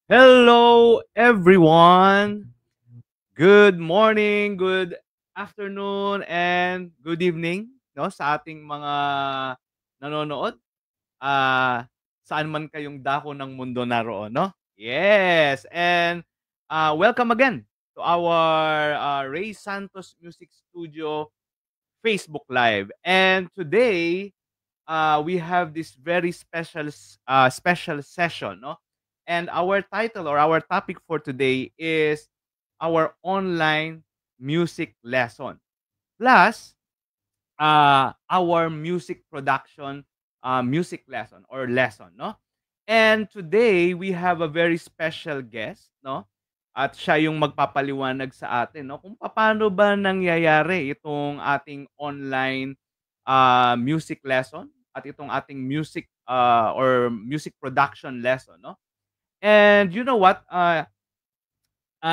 Hello, everyone. Good morning, good afternoon, and good evening, no, sa ating mga nanonood. Saan man kayong dako ng mundo naroon, no? Yes, and welcome again to our Ray Santos Music Studio Facebook Live. And today, we have this very special session, no? And our title or our topic for today is our online music lesson. Plus, our music production music lesson or lesson, no? And today we have a very special guest, no? At siya yung magpapaliwanag sa atin, no, kung paano ba nangyayari itong ating online music lesson at itong ating music or music production lesson, no? And you know what?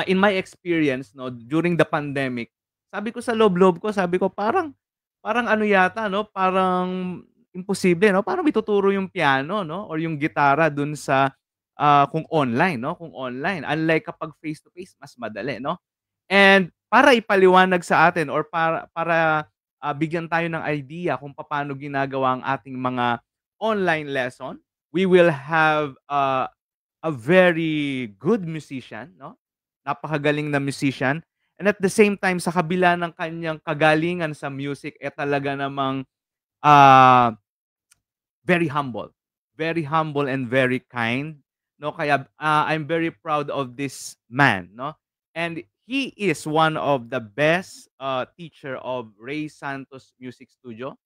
In my experience, no, during the pandemic, sabi ko sa loob-loob ko, sabi ko parang parang ano yata, no, parang imposible, no, paano mo ituturo yung piano, no, or yung gitara dun sa, kung online, no, kung online. Unlike kapag face to face mas madali, no? And para ipaliwanag sa atin or para bigyan tayo ng idea kung paano ginagawa ang ating mga online lesson, we will have, a very good musician, no? Napakagaling na musician. And at the same time, sa kabila ng kanyang kagalingan sa music, eh talaga namang ah, very humble and very kind, no? Kaya I'm very proud of this man, no? And he is one of the best teacher of Ray Santos Music Studio.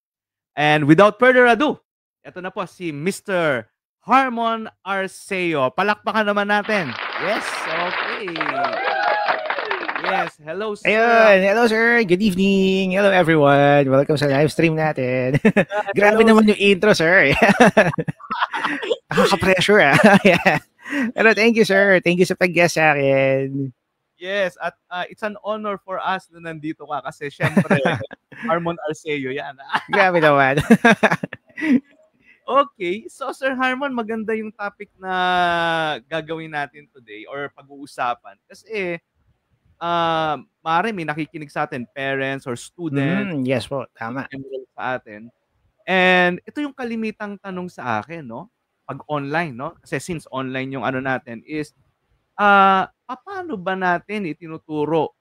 And without further ado, eto na po si Mr. Harmon Arceo. Palakpakan naman natin. Yes, okay. Yes, hello sir. Ayun, hello sir, good evening. Hello everyone. Welcome sa live stream natin. Grabe Hello. naman yung intro, sir. Nakaka-pressure yeah. Pero thank you sir. Thank you sa pag-guest sa akin. Yes, at it's an honor for us na nandito ka kasi syempre Harmon Arceo 'yan. Grabe naman. Okay, so Sir Harmon, maganda yung topic na gagawin natin today or pag-uusapan kasi maaari may nakikinig sa atin, parents or student, Yes po, tama. mag-enroll sa atin. And ito yung kalimitang tanong sa akin, no? Pag online, no? Kasi since online yung ano natin is, papaano ba natin itinuturo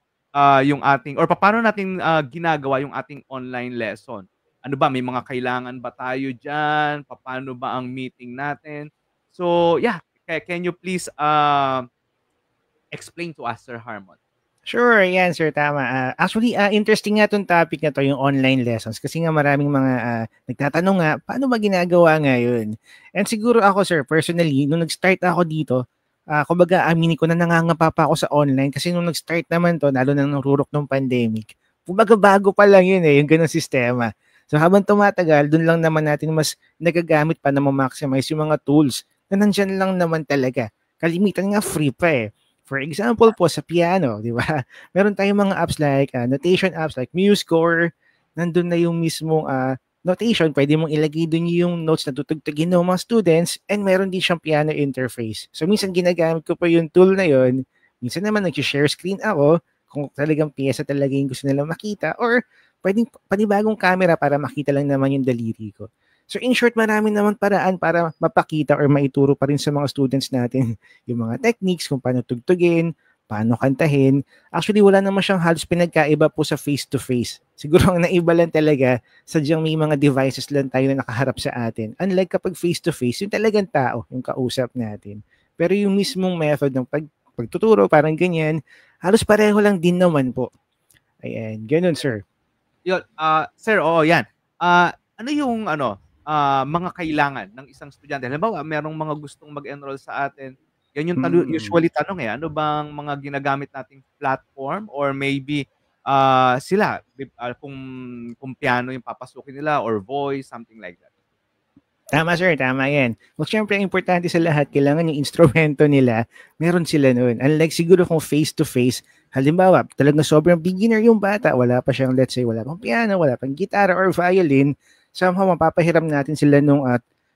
yung ating or papaano natin ginagawa yung ating online lesson? Ano ba, may mga kailangan ba tayo diyan? Papaano ba ang meeting natin? So, yeah, can you please explain to us, Sir Harmon? Sure, yan sir, tama. Actually, interesting nga 'tong topic na 'to, yung online lessons kasi nga maraming mga nagtatanong nga, paano ba ginagawa ngayon? And siguro ako sir, personally, nung nag-start ako dito, kumbaga aminin ko na nangangapa pa ako sa online kasi nung nag-start naman 'to, lalo na nung rurok ng pandemic, kumbaga bago pa lang yun, yung gano'ng sistema. So habang tumatagal, dun lang naman natin mas nagagamit pa na ma-maximize yung mga tools na nandiyan lang naman talaga. Kalimitan nga free pa eh. For example po sa piano, di ba? Meron tayong mga apps like notation apps like MuseScore. Nandun na yung mismong notation. Pwede mong ilagay dun yung notes na tutugtugin ng mga students and meron din siyang piano interface. So minsan ginagamit ko pa yung tool na yun. Minsan naman nag-share screen ako kung talagang piyesa talaga yung gusto nila makita or pwedeng panibagong camera para makita lang naman yung daliri ko. So in short, marami naman paraan para mapakita or maituro pa rin sa mga students natin yung mga techniques kung paano tugtugin, paano kantahin. Actually, wala naman siyang halos pinagkaiba po sa face-to-face. Siguro ang naiba lang talaga, sadyang may mga devices lang tayo na nakaharap sa atin. Unlike kapag face-to-face, yung talagang tao, yung kausap natin. Pero yung mismong method ng pagtuturo, parang ganyan, halos pareho lang din naman po. Ayan, ganun sir. Yun, sir, oo, yan. Ano yung ano, mga kailangan ng isang estudyante? Halimbawa, merong mga gustong mag-enroll sa atin. Yan yung usually tanong eh. Ano bang mga ginagamit nating platform or maybe sila kung piano yung papasukin nila or voice, something like that. Tama sir, tama yan. Well, syempre, ang importante sa lahat, kailangan yung instrumento nila, meron sila nun. Unlike siguro kung face-to-face, halimbawa, talagang sobrang beginner yung bata, wala pa siyang, let's say, wala pang piano, wala pang gitara or violin, somehow mapapahiram natin sila nung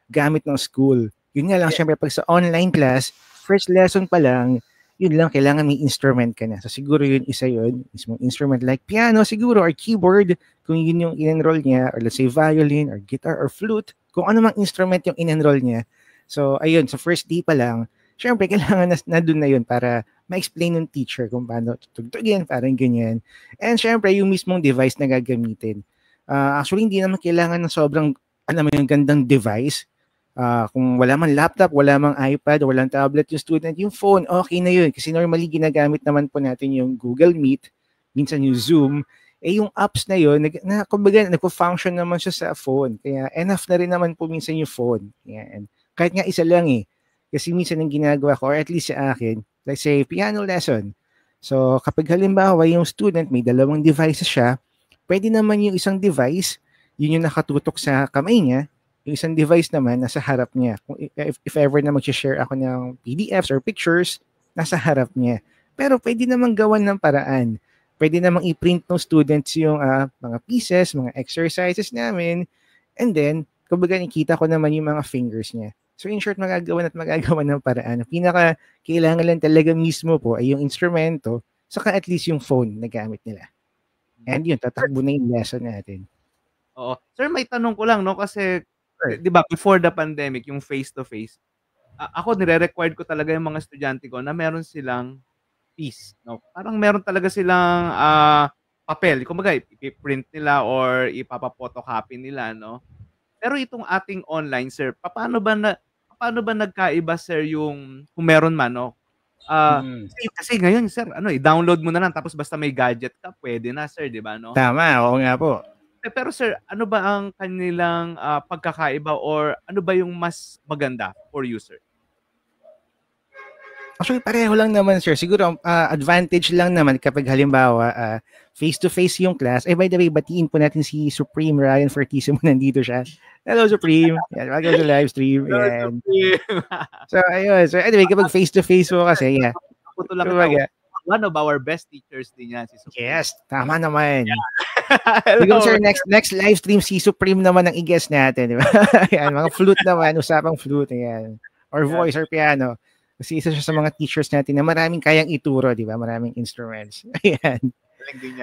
gamit ng school. Yun nga lang, Yeah. syempre, pag sa online class, first lesson pa lang, yun lang, kailangan may instrument ka na. So siguro yun, isa yun, mismong instrument like piano siguro or keyboard, kung yun yung in-enroll niya, or let's say violin or guitar or flute, kung ano mang instrument yung in-enroll niya. So ayun, sa first day pa lang, syempre kailangan na doon na yun para ma-explain ng teacher kung paano tutugtugin, parang ganyan. And syempre, yung mismong device na gagamitin. Actually, hindi naman kailangan ng sobrang, alam mo yung gandang device. Kung wala man laptop, wala mang iPad, walang tablet yung student, yung phone, okay na yun. Kasi normally ginagamit naman po natin yung Google Meet, minsan yung Zoom, yung apps na yun, kumbaga, nagpo-function naman siya sa phone. Kaya enough na rin naman po minsan yung phone. Yan. Kahit nga isa lang Kasi minsan ang ginagawa ko, or at least sa akin, let's say, piano lesson. So, kapag halimbawa yung student may dalawang devices siya, pwede naman yung isang device, yun yung nakatutok sa kamay niya, yung isang device naman nasa harap niya. Kung if ever na mag-share ako ng PDFs or pictures, nasa harap niya. Pero pwede namang gawan ng paraan. Pwede namang i-print ng students yung mga pieces, mga exercises namin, and then, kumbaga nakita ko naman yung mga fingers niya. So in short, magagawa ng paraan. Ang pinaka kailangan lang talaga mismo po ay yung instrumento, saka at least yung phone na gamit nila. And yun, tatakbo na yung lesson natin. Oo. Sir, may tanong ko lang, no? Kasi, di ba, before the pandemic, yung face-to-face, ako, nire-required ko talaga yung mga estudyante ko na meron silang piece, no? Parang meron talaga silang papel. Kumbaga, i-print nila or ipapa-photocopy nila, no? Pero itong ating online, sir, paano ba nagkaiba, sir, yung kung meron man, no? Kasi ngayon, sir, i-download mo na lang tapos basta may gadget ka, pwede na, sir, di ba, no? Tama, oo nga po. Pero sir, ano ba ang kanilang pagkakaiba or ano ba yung mas maganda for you, sir? Actually, pareho lang naman, sir. Siguro, advantage lang naman kapag halimbawa, face-to-face yung class. By the way, batiin po natin si Supreme Ryan Fortissimo. Nandito siya. Hello, Supreme. Yan, welcome sa live stream. Hello, Yan. Supreme. So, ayun. So, anyway, kapag face-to-face po kasi, yeah. One of our best teachers din yan, si Supreme. Yes, tama naman. Yeah. Siguro, sir, next live stream, si Supreme naman ang i-guess natin. Di ba? Yan, mga flute naman, usapang flute. Yan. Or voice or piano. Kasi isa siya sa mga teachers natin na maraming kayang ituro, di ba? Maraming instruments. Ayan.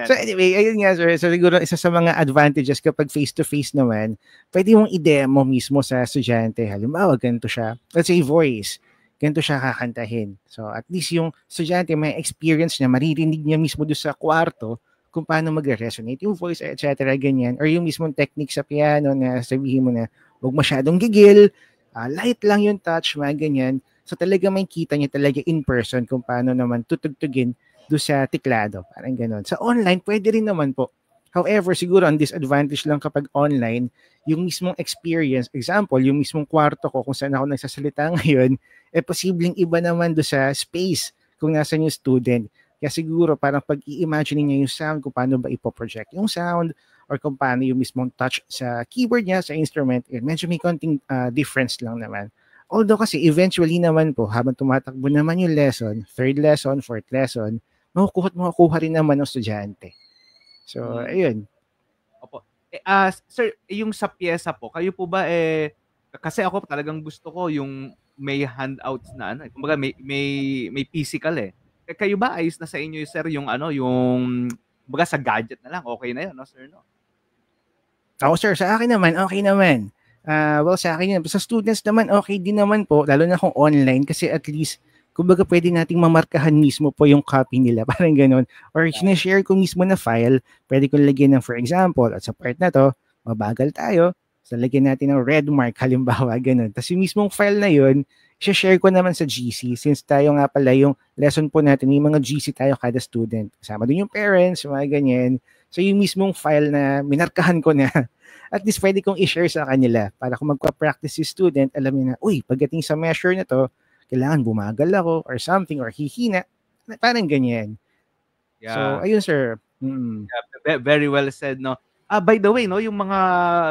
So anyway, ayun nga, sir. So siguro isa sa mga advantages kapag face-to-face naman, pwede mong i-demo mismo sa estudyante. Halimbawa, ganito siya. Let's say voice. Ganito siya kakantahin. So at least yung estudyante may experience niya, maririnig niya mismo doon sa kwarto kung paano mag-resonate yung voice, etc. Ganyan. Or yung mismong technique sa piano na sabihin mo na huwag masyadong gigil, light lang yung touch, mga ganyan. So talaga may kita niya talaga in person kung paano naman tutugtugin doon sa teklado. Parang gano'n. Sa online, pwede rin naman po. However, siguro ang disadvantage lang kapag online, yung mismong experience, example, yung mismong kwarto ko kung saan ako nagsasalita ngayon, posibleng iba naman doon sa space kung nasan yung student. Kaya siguro parang pag i-imagine niya yung sound, kung paano ba ipoproject yung sound, or kung paano yung mismong touch sa keyboard niya, sa instrument, medyo may konting difference lang naman. Although kasi eventually naman po, habang tumatakbo naman yung lesson, third lesson, fourth lesson, makukuha rin naman ng estudyante. So, ayun. Opo. Sir, yung sa pyesa po, kayo po ba kasi ako talagang gusto ko yung may handouts na kumbaga may physical kayo ba ayos na sa inyo, sir, yung yung kumbaga sa gadget na lang, okay na yun, no, sir, no? Ako, sir, sa akin naman, okay naman. Well, sa akin yun. Sa students naman, okay din naman po, lalo na kung online, kasi at least, kumbaga pwede nating mamarkahan mismo po yung copy nila, parang ganun. Or sinashare ko mismo na file, pwede ko lagyan ng, for example, at sa part na to, mabagal tayo, so lagyan natin ng red mark, halimbawa, ganun. Tapos yung mismong file na yun, share ko naman sa GC, since tayo nga pala yung lesson po natin, yung mga GC tayo kada student. Kasama din yung parents, mga ganyan. So yung mismong file na minarkahan ko na, at least pwede kong i-share sa kanila para kung magpa-practice si student, alam niya na, uy, pagdating sa measure na to, kailangan bumagal ako or something or hihina. Parang ganyan. Yeah. So, ayun, sir. Yeah, very well said, no? By the way, no, yung mga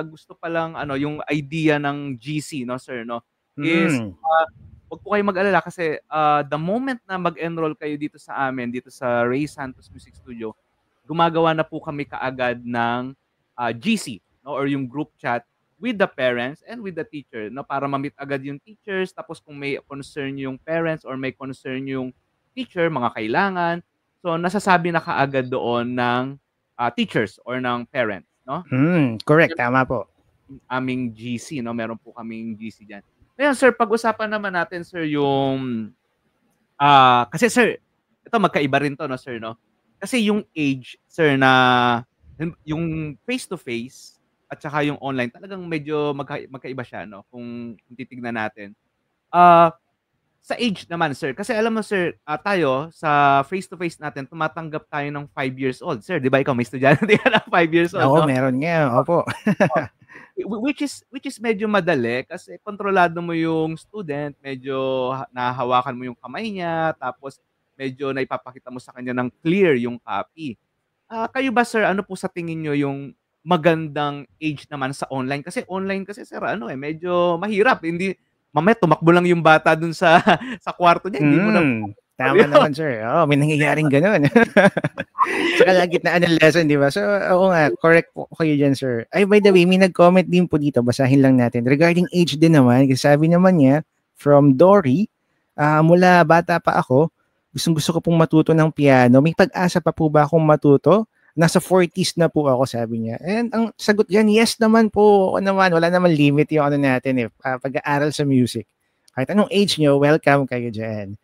gusto pa lang, yung idea ng GC, no, sir, no, is, wag po kayo mag-alala kasi the moment na mag-enroll kayo dito sa amin, dito sa Ray Santos Music Studio, gumagawa na po kami kaagad ng GC, no, or yung group chat with the parents and with the teacher, no, para ma-meet agad yung teachers, tapos kung may concern yung parents or may concern yung teacher, mga kailangan, so nasasabi na kaagad doon ng teachers or ng parents, no? Correct, tama po. Aming GC, no, meron po kaming GC diyan. Ngayon sir, pag-usapan naman natin sir yung kasi sir, ito magkaiba rin to, no sir, no? Kasi yung age sir na yung face to face at saka yung online talagang medyo magkaiba siya, no, kung titignan natin. Sa age naman sir, kasi alam mo sir, tayo sa face to face natin tumatanggap tayo ng 5 years old. Sir, 'di ba ikaw may estudyante ka ng 5 years old, Oo, no? meron nga, opo. Which is medyo madali kasi kontrolado mo yung student, medyo nahahawakan mo yung kamay niya, tapos medyo naipapakita mo sa kanya ng clear yung copy. Kayo ba sir, ano po sa tingin niyo yung magandang age naman sa online? Kasi online kasi sir ano, medyo mahirap, hindi mamaya tumakbo lang yung bata dun sa sa kwarto niya, hindi mo na Tama naman sir. Oo, may nangyayaring gano'n. Sa kalagitnaan ng lesson, di ba? So, oo nga, correct po kayo dyan, sir. Ay, by the way, may nag-comment din po dito, basahin lang natin. Regarding age din naman, kasi sabi naman niya, from Dory, mula bata pa ako, gusto ko pong matuto ng piano. May pag-asa pa po ba akong matuto? Nasa 40s na po ako, sabi niya. And ang sagot dyan, yes naman po. O naman, wala naman limit yung ano natin, pag-aaral sa music. Kahit anong age nyo, welcome kayo dyan.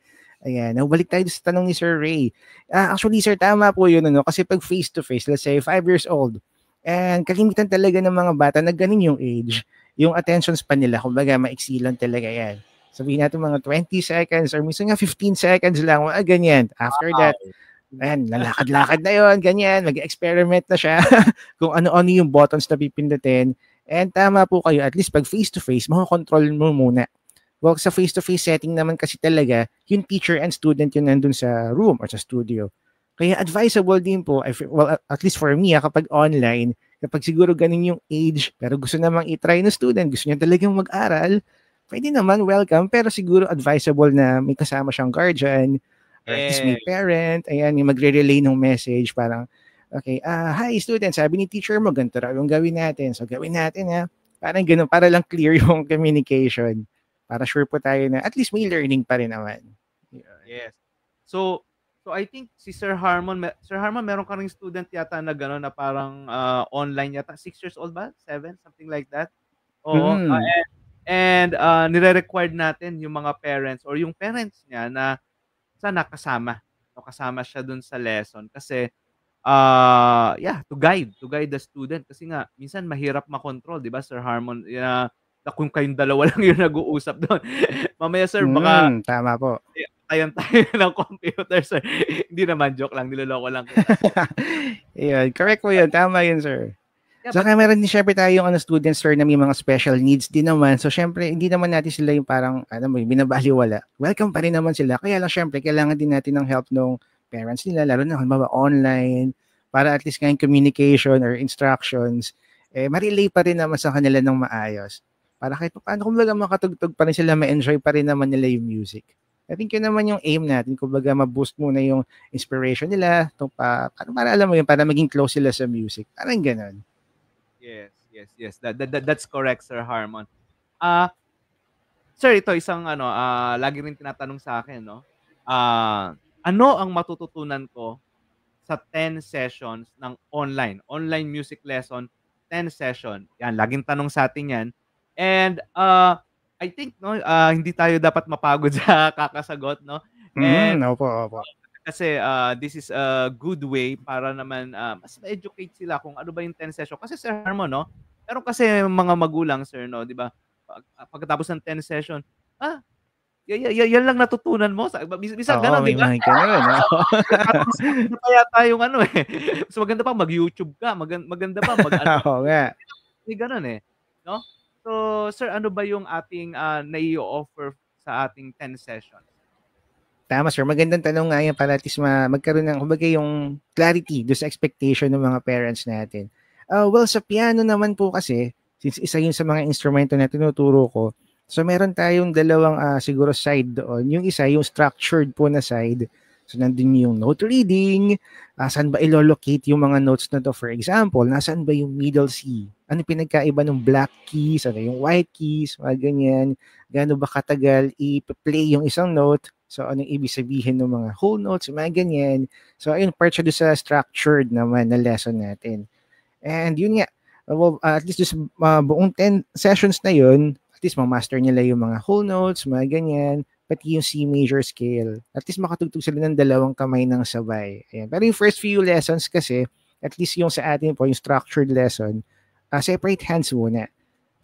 Ayan, balik tayo sa tanong ni Sir Ray. Actually, sir, tama po yun, ano? Kasi pag face-to-face, let's say 5 years old, and kalimitan talaga ng mga bata na ganun yung age, yung attention span nila, kumbaga, maiksi lang talaga yan. Sabihin natin mga 20 seconds or minsan nga 15 seconds lang, ganyan. After that, ayan, lalakad-lakad na yun, ganyan, mag-experiment na siya kung ano-ano yung buttons na pipindutin. And tama po kayo, at least pag face-to-face, makakontrol mo muna. Well, sa face-to-face setting naman kasi talaga, yung teacher and student yun nandun sa room or sa studio. Kaya advisable din po, well, at least for me, kapag online, kapag siguro ganun yung age, pero gusto namang itry ng student, gusto niya talagang mag-aral, pwede naman, welcome, pero siguro advisable na may kasama siyang guardian, or at least may parent, ayan, yung magre-relay ng message, parang, okay, hi student, sabi ni teacher mo, ganito raw yung gawin natin, so gawin natin ha, parang ganun, para lang clear yung communication. Para sure po tayo na at least may learning pa rin naman. Yes. So I think si Sir Harmon, meron ka ring student yata na gano'n na parang online yata, 6 years old ba? 7, something like that? Oo. And nire-required natin yung mga parents or yung parents niya na sana kasama siya dun sa lesson kasi to guide the student kasi nga minsan mahirap makontrol, 'di ba Sir Harmon? Na kung kayong dalawa lang yung nag-uusap doon. Mamaya sir, baka tama po. Tayan tayo ng computer sir. Hindi naman, joke lang, niloloko lang kita. Ayun, correct po yun. Tama yun, sir. Yeah, saka meron din syempre tayong students sir na may mga special needs din naman. So syempre, hindi naman natin sila yung parang binabaliwala. Welcome pa rin naman sila. Kaya lang syempre, kailangan din natin ng help ng parents nila, lalo na kung online, para at least ngayong communication or instructions, ma-relay pa rin naman sa kanila ng maayos. Para kahit paano, kumbaga makatugtog pa rin sila, ma-enjoy pa rin naman nila yung music. I think yun naman yung aim natin, kumbaga ma-boost muna yung inspiration nila, para alam mo yun, para maging close sila sa music. Parang ganun. Yes. That's correct, Sir Harmon. Sir, ito isang lagi rin tinatanong sa akin, no? Ano ang matututunan ko sa 10 sessions ng online music lesson, 10 session? Yan, laging tanong sa atin yan. And I think hindi tayo dapat mapagod sa kakasagot, no? And opo. Kasi this is a good way para naman mas ma-educate sila kung ano ba yung 10 session. Kasi Sir Harmon, no? Pero kasi mga magulang, sir, no, 'di ba? Pagkatapos ng 10 session, yan lang natutunan mo. Bisa gano'n, di ba? Mas maganda pa yata yung mas maganda pa mag-YouTube ka, maganda pa Oo nga. Gano'n no? So, sir, ano ba yung ating nai-offer sa ating 10 sessions? Tama, sir. Magandang tanong nga yan para at least magkaroon ng, kumbaga, yung clarity do sa expectation ng mga parents natin. Well, sa piano naman po kasi, since isa yun sa mga instrumento na tinuturo ko, so meron tayong dalawang siguro side doon. Yung isa, yung structured po na side. So, nandun yung note reading, saan ba ilolocate yung mga notes na to. For example, nasaan ba yung middle C? ano pinagkaiba ng black keys, ano yung white keys, mga ganyan, gaano ba katagal i-play yung isang note, so anong ibig sabihin ng mga whole notes, mga ganyan. So ayun, part siya doon sa structured naman na lesson natin. And yun nga, at least sa buong 10 sessions na yun, at least ma-master nila yung mga whole notes, mga ganyan, pati yung C major scale. At least makatugtog sila ng dalawang kamay ng sabay. Ayan. Pero yung first few lessons kasi, at least yung sa atin po, yung structured lesson, separate hands muna.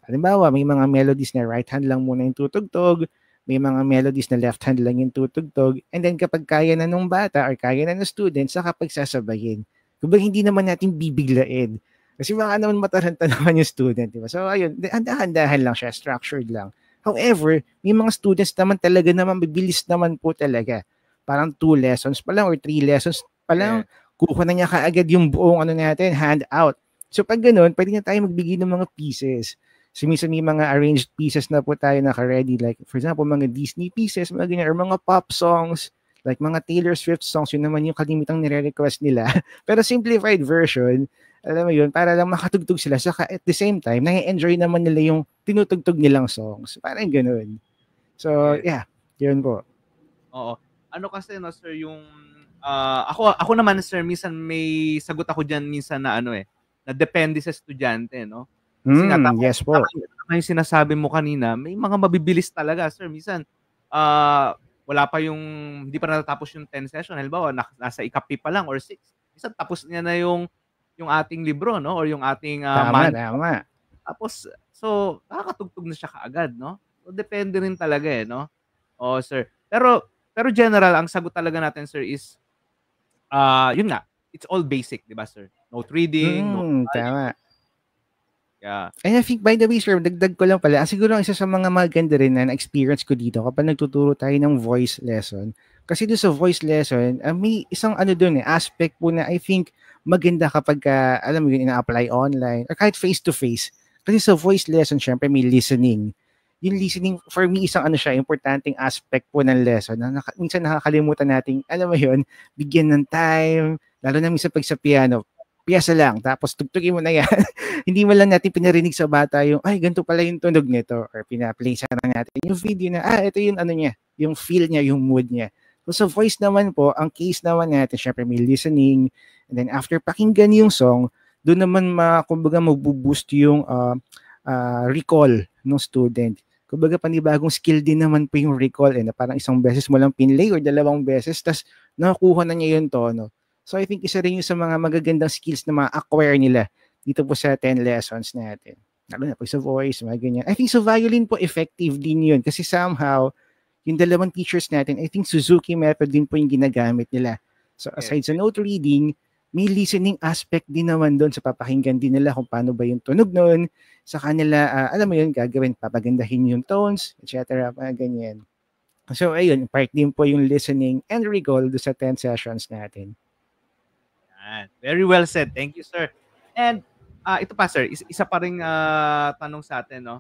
Halimbawa, may mga melodies na right hand lang muna yung tutugtog, may mga melodies na left hand lang yung tutugtog, and then kapag kaya na nung bata or kaya na ng student, saka pagsasabayin. Kumbaga hindi naman natin bibiglain. Kasi baka naman mataranta naman yung student, di ba? So ayun, dahan-dahan lang siya, structured lang. However, may mga students naman talaga naman, bibilis naman po talaga. Parang 2 lessons pa lang or 3 lessons pa lang, kuha na niya kaagad yung buong ano natin, hand out. So pag ganun, pwede na tayo magbigay ng mga pieces. So minsan may mga arranged pieces na po tayo naka-ready. Like for example, mga Disney pieces, mga ganyan, or mga pop songs, like mga Taylor Swift songs, yun naman yung kalimitang nire-request nila. Pero simplified version, alam mo yun, para lang makatugtog sila. Saka at the same time, nai-enjoy naman nila yung tinutugtog nilang songs. Parang ganun. So, yeah, yun po. Oo. Ano kasi, no, sir, yung, ako naman, sir, minsan may sagot ako dyan minsan na na depende sa estudyante, no? Kasi nga, Yes po. tama yung sinasabi mo kanina, may mga mabibilis talaga, sir. Minsan, wala pa yung, hindi pa natatapos yung 10 session. Halimbawa, nasa ikapi pa lang or 6. Minsan, tapos niya na yung ating libro, no? Or yung ating Tama. Tapos, so, nakakatugtog na siya kaagad, no? So, depende rin talaga, no? Oo, sir. Pero general, ang sagot talaga natin, sir, is, yun nga, it's all basic, di ba, sir? Note reading, note Tama. Yeah. And I think, by the way, sir, dagdag ko lang pala, siguro isa sa mga maganda rin na experience ko dito kapag nagtuturo tayo ng voice lesson. Kasi doon sa voice lesson, may isang doon aspect po na I think maganda kapag, alam mo yun, ina-apply online or kahit face-to-face. Kasi sa voice lesson, syempre may listening. Yung listening, for me, isang siya, importanteng aspect po ng lesson na minsan nakakalimutan natin, alam mo yun, bigyan ng time, lalo na minsan pag sa piano, piyasa lang, tapos tugtugin mo na yan. Hindi mo lang natin pinarinig sa bata yung, ay, ganito pala yung tunog nito, or pina-play sa natin yung video na, ito yung niya, yung feel niya, yung mood niya. So sa voice naman po, ang case naman natin, syempre may listening, and then after pakinggan yung song, doon naman kumbaga mag-boost yung recall ng student. Kumbaga panibagong skill din naman po yung recall, na parang isang beses mo lang pinlay or 2 beses, tas nakakuha na niya yung tono. So I think isa rin yung sa mga magagandang skills na ma-acquire nila dito po sa 10 lessons natin. Lalo na po sa voice, mga ganyan. I think sa violin po effective din yun kasi somehow, yung 2 teachers natin, I think Suzuki method din po yung ginagamit nila. So aside sa note reading, may listening aspect din naman doon sa papakinggan din nila kung paano ba yung tunog noon. Sa kanila, alam mo yun, gagawin, papagandahin yung tones, etc. Mga ganyan. So ayun, part din po yung listening and recall do sa 10 sessions natin. Very well said. Thank you, sir. And ito pa, sir, isa pa ring tanong sa atin, no?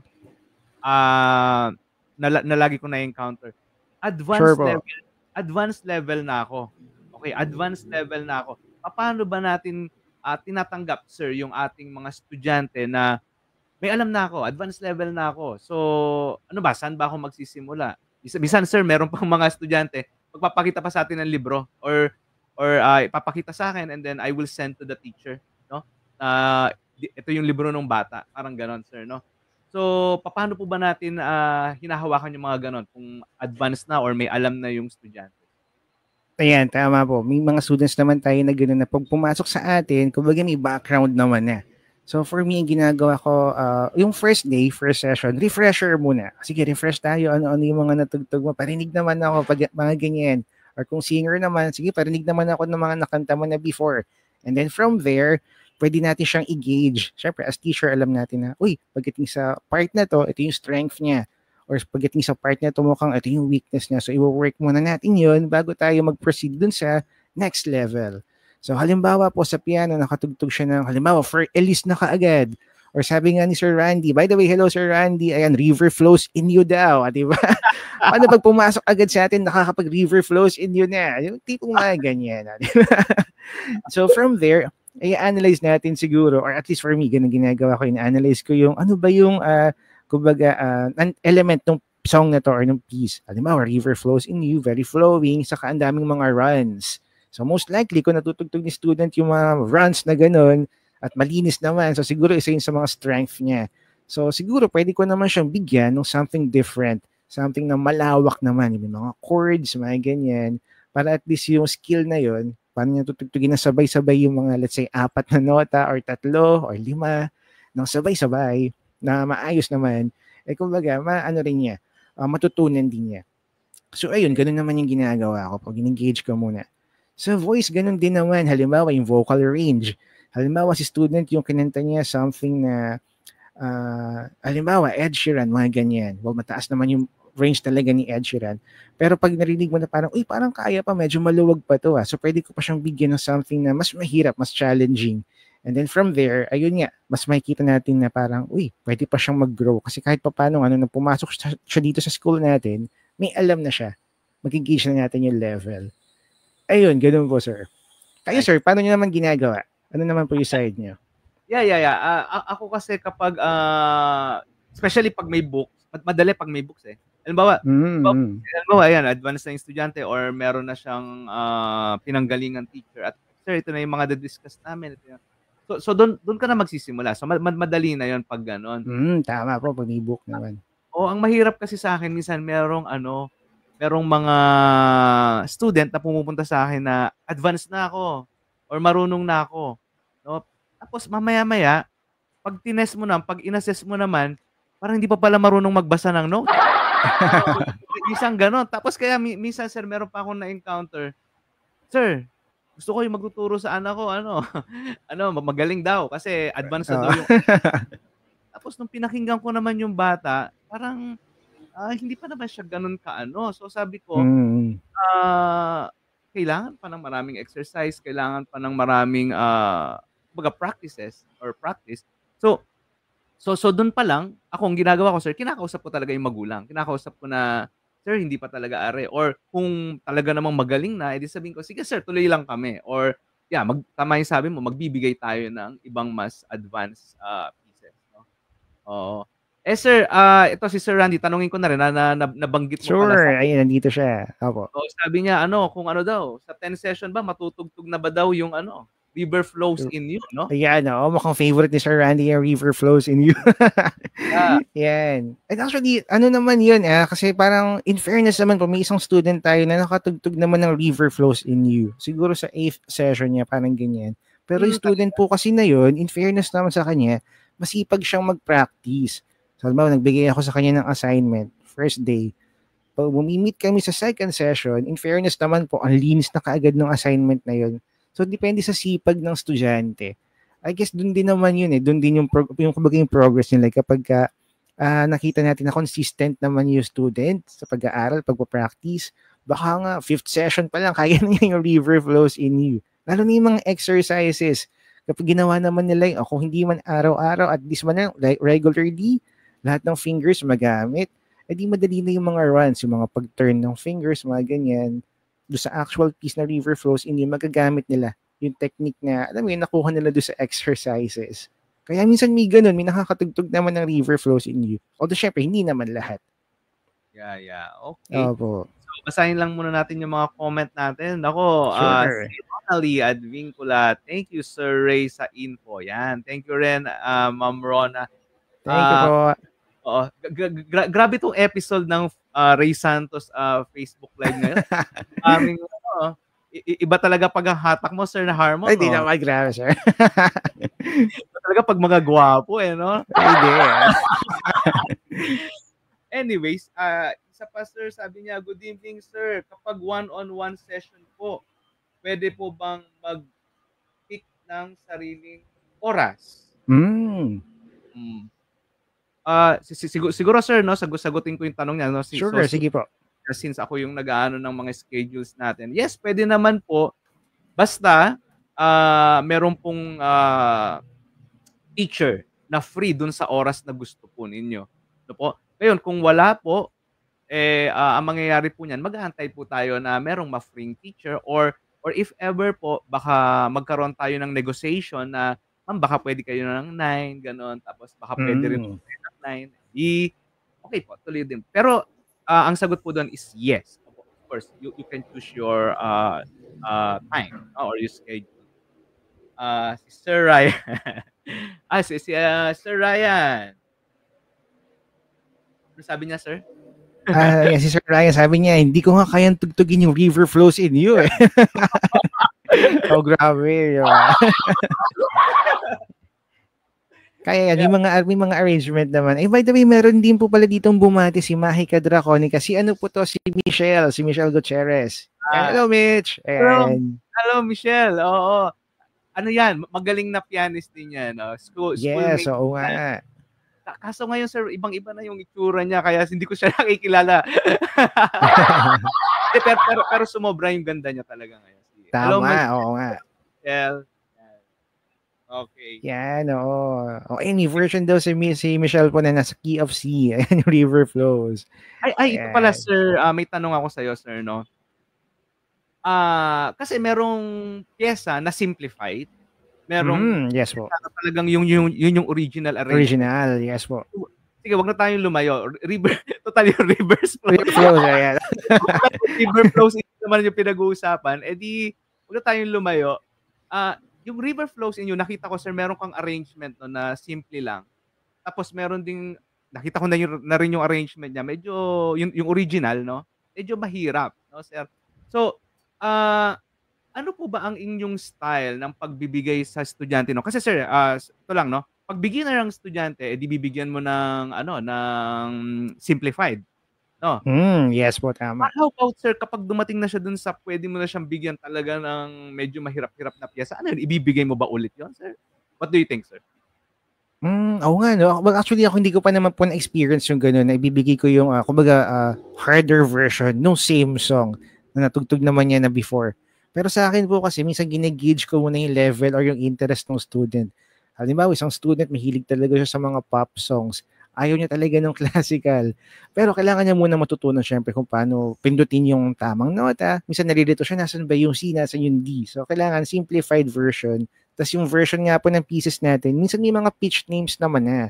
Na lagi ko na-encounter. Advanced level na ako. Okay, advanced level na ako. Paano ba natin tinatanggap, sir, yung ating mga estudyante na may alam na ako, advanced level na ako. So, ano ba, saan ba ako magsisimula? Bisan, sir, meron pang mga estudyante, magpapakita pa sa atin ng libro or ipapakita sa akin and then I will send to the teacher, no? Ito yung libro ng bata, parang ganon, sir, no? So, paano po ba natin hinahawakan yung mga ganon kung advanced na or may alam na yung estudyante? Ayan, tama po. May mga students naman tayo na gano'n na pag pumasok sa atin, kumbaga may background naman na. So for me, ang ginagawa ko, yung first session, refresher muna. Sige, refresh tayo. Ano yung mga natugtog mo? Parinig naman ako pag mga ganyan. Or kung singer naman, sige, parinig naman ako ng mga nakanta mo na before. And then from there, pwede natin siyang i-gauge. Siyempre, as teacher, alam natin na, pagdating sa part na to, ito yung strength niya. Or pagdating sa part na to, mukhang ito yung weakness niya. So, i-work muna natin yun bago tayo mag-proceed dun sa next level. So, halimbawa po sa piano, nakatugtog siya ng, halimbawa, for Elise na kaagad. Or sabi nga ni Sir Randy, by the way, hello Sir Randy, ayan, river flows in you daw, di ba? Paano pag pumasok agad sa atin, nakakapag river flows in you na? Yung tipong mga ganyan. So from there, i-analyze natin siguro, or at least for me, ganun ginagawa ko, in-analyze ko yung ano ba yung, kumbaga, an element ng song na to or ng piece. Halimbawa, River Flows in You, very flowing, saka ang daming mga runs. So most likely, kung natutugtog ni student yung mga runs na ganun, at malinis naman, so siguro isa yun sa mga strength niya. So siguro pwede ko naman siyang bigyan ng something different, something na malawak naman, yung mga chords, mga ganyan, para at least yung skill na yun, paano niya tutugtugin na sabay-sabay yung mga, let's say, 4 na nota or 3 or 5 ng sabay-sabay na maayos naman, eh kumbaga, maano rin niya, matutunan din niya. So ayun, ganun naman yung ginagawa ko pag in-engage ko muna. Sa voice, ganun din naman. Halimbawa, yung vocal range. Halimbawa, si student yung kinanta niya something na, halimbawa, Ed Sheeran, mga ganyan. Well, mataas naman yung range talaga ni Ed Sheeran. Pero pag narinig mo na parang, uy, parang kaya pa, medyo maluwag pa to. So pwede ko pa siyang bigyan ng something na mas mahirap, mas challenging. And then from there, ayun nga, mas makikita natin na parang, uy, pwede pa siyang mag-grow. Kasi kahit pa paano, nang pumasok siya dito sa school natin, may alam na siya. Mag-engage na natin yung level. Ayun, ganun po, sir. Kayo, sir, paano nyo naman ginagawa? Ano naman po yung side nyo? Yeah. Ako kasi kapag, especially pag may books, madali pag may books eh. Halimbawa, ayan, advanced na yung estudyante or meron na siyang pinanggalingan teacher at sir, ito na yung mga discuss namin. So doon ka na magsisimula. So madali na yon pag gano'n. Tama po, pag may book naman. Ang mahirap kasi sa akin minsan merong mga student na pumupunta sa akin na advanced na ako or marunong na ako, no? Tapos mamaya-maya, pag in-assess mo naman, parang hindi pa pala marunong magbasa ng notes. Isang gano'n. Tapos kaya minsan sir, meron pa akong na-encounter, "Sir, gusto ko yung magtuturo sa anak ko magaling daw kasi advanced na daw yung." Tapos nung pinakinggan ko naman yung bata, parang, hindi pa naman siya gano'n kaano. So sabi ko, kailangan pa ng maraming exercise, kailangan pa ng maraming, kumbaga practice. So dun pa lang, ang ginagawa ko sir, kinakausap ko talaga yung magulang. Kinakausap ko na, "Sir, hindi pa talaga are." Or kung talaga namang magaling na, edi sabihin ko, "Sige sir, tuloy lang kami." Or yeah, tama yung sabi mo, magbibigay tayo ng ibang mas advanced, pieces, no? Oo. Eh sir, ito si Sir Randy, tanungin ko na rin na nabanggit mo pala Sure, sa ayun, nandito siya. Opo. sabi niya kung daw, sa 10 session ba matutugtog na ba daw yung River Flows in You, no? Ayan, mukhang favorite ni Sir Randy yung River Flows in You. Yeah. Yan. And actually, ano naman yun, kasi parang in fairness naman, kung may isang student tayo na nakatugtog naman ng River Flows in You, siguro sa 8th session niya, parang ganyan. Pero yung student po kasi na yun, in fairness naman sa kanya, masipag siyang mag-practice. So, nagbigay ako sa kanya ng assignment, first day. Pag bumimit kami sa second session, in fairness naman po, ang linis na kaagad ng assignment na yun. So, depende sa sipag ng estudyante. I guess dun din naman yun eh. Dun din yung kumbaga yung progress nila kapag nakita natin na consistent naman yung student sa pag-aaral, pagpa-practice. Baka nga, 5th session pa lang, kaya na yung River Flows in You. Lalo na yung mga exercises. Kapag ginawa naman nila yung, kung hindi man araw-araw, at least man like regularly, lahat ng fingers magamit, di madali na yung mga runs, yung mga pag-turn ng fingers, mga ganyan. Do sa actual piece na River Flows in You, magagamit nila yung technique na, alam mo yun, nakuha nila do sa exercises. Kaya minsan may ganun, may nakakatugtog naman ng River Flows in You. Although syempre, hindi naman lahat. Yeah. Okay. Opo. So, basahin lang muna natin yung mga comment natin. Ako, Sure. si Ronaldie Advincula, thank you Sir Ray sa info. Yan. Thank you rin, Ma'am Rona. Thank you po. Oo. Grabe tong episode ng Ray Santos Facebook Live ngayon. Aming iba talaga pag hatak mo, Sir, na Harmon. Ay, di naman, grabe, sir. Iba talaga pag mga gwapo, no? Hindi. Anyways, isa pa, Sir, sabi niya, good evening, Sir. Kapag one-on-one session po, pwede po bang mag-pick ng sariling oras? Siguro, Sir, no, sagutin ko yung tanong niya. No? Sure, sige po. Since ako yung nag-aano ng mga schedules natin. Yes, pwede naman po. Basta, meron pong teacher na free dun sa oras na gusto po ninyo. So po, ngayon, kung wala po, ang mangyayari po niyan, mag-aantay po tayo na merong ma-free teacher or or if ever po baka magkaroon tayo ng negotiation na, "Ma'am, baka puwede kayo ng 9," gano'n, tapos baka puwede rin Mm. kayo ng 9, okey po, tuloy din. Pero, ang sagot po do'n is yes. Opo, of course, you can choose your, time, or your schedule. Si Sir Ryan. Sir Ryan. Ano sabi niya, sir? Yan si Sir Ryan sabi niya, "Hindi ko nga kayang tugtugin yung River Flows in You, eh." Oh, grabe, 'di ba? Kaya yan, may mga arrangement naman. Eh, by the way, meron din po pala ditong bumati si Mahika Draconica. Si ano po 'to, si Michelle Gutierrez. Yan, hello Mitch. Hello, Ayan. hello Michelle, oo. Ano 'yan, magaling na pianist din 'yan, Yes, schoolmate oo niya. nga. Kaso ngayon, sir, ibang-iba na yung itsura niya kaya hindi ko siya nakikilala. Pero sumobra yung ganda niya talaga ngayon. Hello, Tama, Michelle. oo nga. Yan. Okay. Yan, oo. Any version daw si Michelle po na nasa Key of C. Ayan yung River Flows. Ay, ito pala, sir, may tanong ako sa'yo, sir, no? Kasi merong piyesa na simplified, merong Yes po. piyesa na talagang yun yung original arrangement. Original, yes po. Sige, wag na tayong lumayo. Total yung reverse flow. River Flows, ayan. River flows naman yung pinag-uusapan, di wag na tayong lumayo. Yung River Flows in You, nakita ko, sir, meron kang arrangement no, na simple lang. Tapos meron ding, nakita ko na rin yung arrangement niya, medyo, yung original, no? Medyo mahirap, no, sir? So, ano po ba ang inyong style ng pagbibigay sa estudyante, no? Kasi, sir, ito lang, no? Pag beginner ang estudyante, di bibigyan mo ng, ng simplified, no? Yes po, tama. How about, sir, kapag dumating na siya dun sa pwede mo na siyang bigyan talaga ng medyo mahirap-hirap na piyesa, ano yun, ibibigay mo ba ulit yun, sir? What do you think, sir? Oo nga, no? Well, actually, ako hindi ko pa naman po na-experience yung gano'n na ibibigay ko yung, kumbaga, harder version no same song na natugtog naman niya na before. Pero sa akin po kasi, minsan ginagauge ko muna yung level or yung interest ng student. Halimbawa, isang student, mahilig talaga siya sa mga pop songs. Ayaw niya talaga ng classical. Pero kailangan niya muna matutunan syempre kung paano pindutin yung tamang nota. Minsan nalilito siya, nasan ba yung C, nasan yung D. So, kailangan simplified version. Tapos yung version nga po ng pieces natin, minsan may mga pitch names naman na.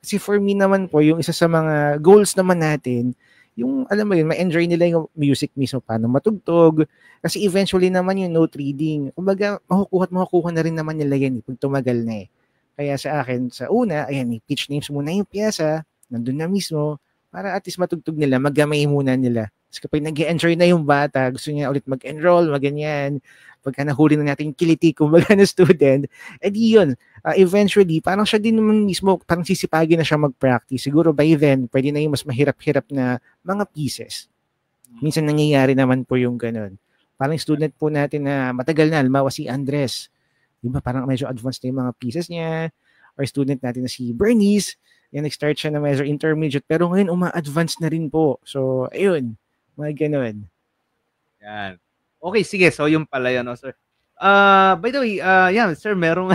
Kasi for me naman po, yung isa sa mga goals naman natin, yung alam mo yun, ma-enjoy nila yung music mismo, paano matugtog. Kasi eventually naman yung note reading, kumbaga makukuha na rin naman nila yan pag tumagal na eh. Kaya sa akin, sa una, ayan, pitch names muna yung pyesa, nandun na mismo, para at least matugtog nila, maggamay muna nila. Tapos kapag nag-enjoy na yung bata, gusto niya ulit mag-enroll, maganyan, pagka nahuli na natin kiliti, kumbaga na student, edi yun, eventually, parang siya din naman mismo, parang sisipagin na siya mag-practice. Siguro by then, pwede na yung mas mahirap-hirap na mga pieces. Minsan nangyayari naman po yung ganun. Parang student po natin na matagal na, halimbawa si Andres, diba parang medyo advanced na yung mga pieces niya, or student natin na si Bernice, yan nag-start siya na medyo intermediate, pero ngayon uma-advance na rin po. So, ayun, mga ganun. Yan. Okay, sige. So, yung pala yan, no, sir. By the way, yan, sir, merong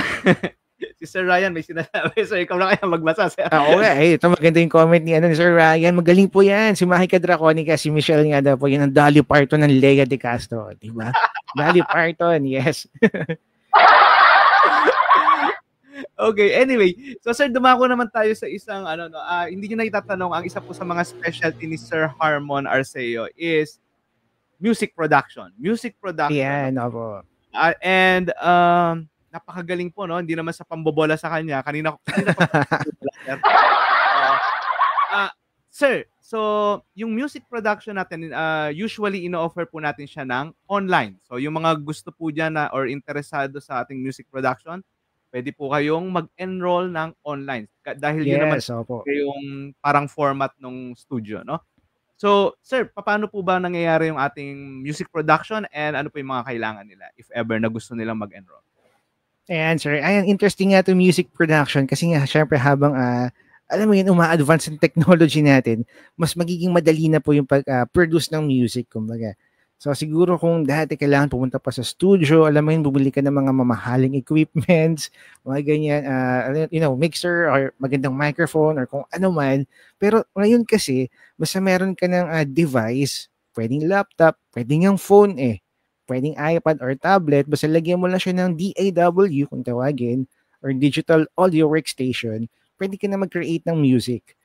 si Sir Ryan may sinasabi. So, ikaw na kaya magbasa, sir. Oo nga, ito maganda yung comment ni Sir Ryan. Magaling po yan. Si Mahika Draconica, si Michelle nga daw po. Yan ang Dolly Parton ng Lea de Castro. Diba? Dolly Parton, yes. Okay, anyway. So, sir, dumako naman tayo sa isang, hindi nyo na itatanong, ang isa po sa mga specialty ni Sir Harmon Arceo is music production. Music production. Yan, opo. And, napakagaling po, no? Hindi naman sa pambobola sa kanya. Kanina sir, so, yung music production natin, usually ino-offer po natin siya ng online. So, yung mga gusto po dyan na or interesado sa ating music production, pwede po kayong mag-enroll ng online. Dahil yun naman yung parang format ng studio, no? So, sir, paano po ba nangyayari yung ating music production and ano po yung mga kailangan nila if ever na gusto nilang mag-enroll? Ayan, sir. Ayan, interesting nga ito music production kasi nga, syempre habang, alam mo yun, uma-advance yung technology natin, mas magiging madali na po yung pag-produce ng music, kumbaga. So, siguro kung dati kailangan pumunta pa sa studio, alam mo yun, bumili ka ng mga mamahaling equipments, mga ganyan, mixer or magandang microphone or kung ano man. Pero ngayon kasi, basta meron ka ng device, pwedeng laptop, pwedeng yung phone pwedeng iPad or tablet, basta lagyan mo lang siya ng DAW kung tawagin, or Digital Audio Workstation, pwede ka na mag-create ng music.